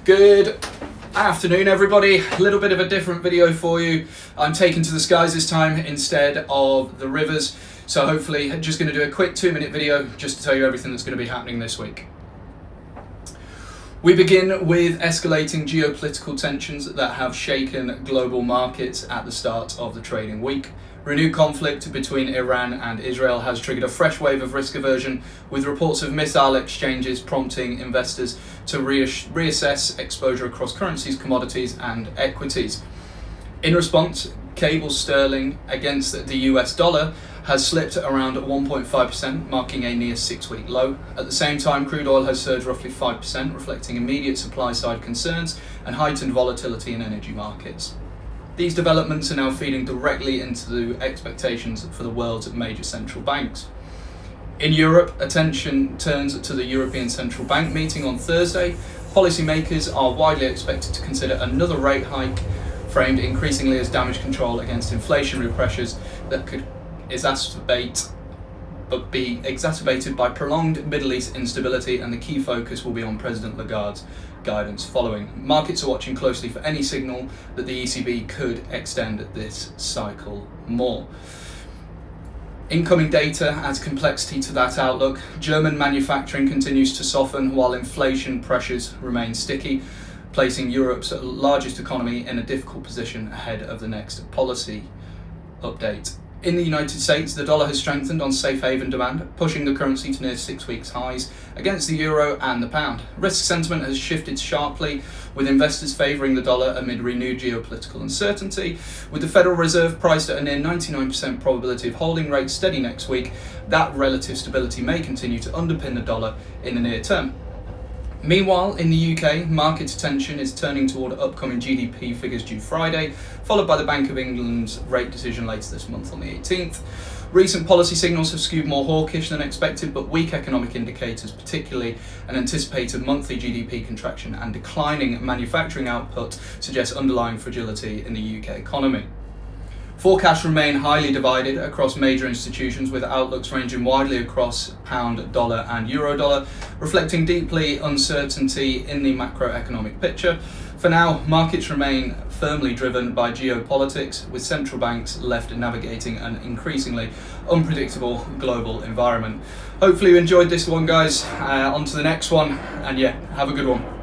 Good afternoon, everybody. A little bit of a different video for you. I'm taking to the skies this time instead of the rivers. So hopefully just going to do a quick 2-minute video just to tell you everything that's going to be happening this week. We begin with escalating geopolitical tensions that have shaken global markets at the start of the trading week. Renewed conflict between Iran and Israel has triggered a fresh wave of risk aversion, with reports of missile exchanges prompting investors to reassess exposure across currencies, commodities and equities. In response, cable sterling against the US dollar has slipped around 1.5%, marking a near 6-week low. At the same time, crude oil has surged roughly 5%, reflecting immediate supply-side concerns and heightened volatility in energy markets. These developments are now feeding directly into the expectations for the world's major central banks. In Europe, attention turns to the European Central Bank meeting on Thursday. Policymakers are widely expected to consider another rate hike, framed increasingly as damage control against inflationary pressures that could be exacerbated by prolonged Middle East instability, and the key focus will be on President Lagarde's guidance following. Markets are watching closely for any signal that the ECB could extend this cycle more. Incoming data adds complexity to that outlook. German manufacturing continues to soften while inflation pressures remain sticky, placing Europe's largest economy in a difficult position ahead of the next policy update. In the United States, the dollar has strengthened on safe haven demand, pushing the currency to near 6 weeks highs against the euro and the pound. Risk sentiment has shifted sharply, with investors favouring the dollar amid renewed geopolitical uncertainty. With the Federal Reserve priced at a near 99% probability of holding rates steady next week, that relative stability may continue to underpin the dollar in the near term. Meanwhile, in the UK, market attention is turning toward upcoming GDP figures due Friday, followed by the Bank of England's rate decision later this month on the 18th. Recent policy signals have skewed more hawkish than expected, but weak economic indicators, particularly an anticipated monthly GDP contraction and declining manufacturing output, suggest underlying fragility in the UK economy. Forecasts remain highly divided across major institutions, with outlooks ranging widely across pound, dollar and euro dollar, reflecting deeply uncertainty in the macroeconomic picture. For now, markets remain firmly driven by geopolitics, with central banks left navigating an increasingly unpredictable global environment. Hopefully you enjoyed this one, guys. On to the next one, and yeah, have a good one.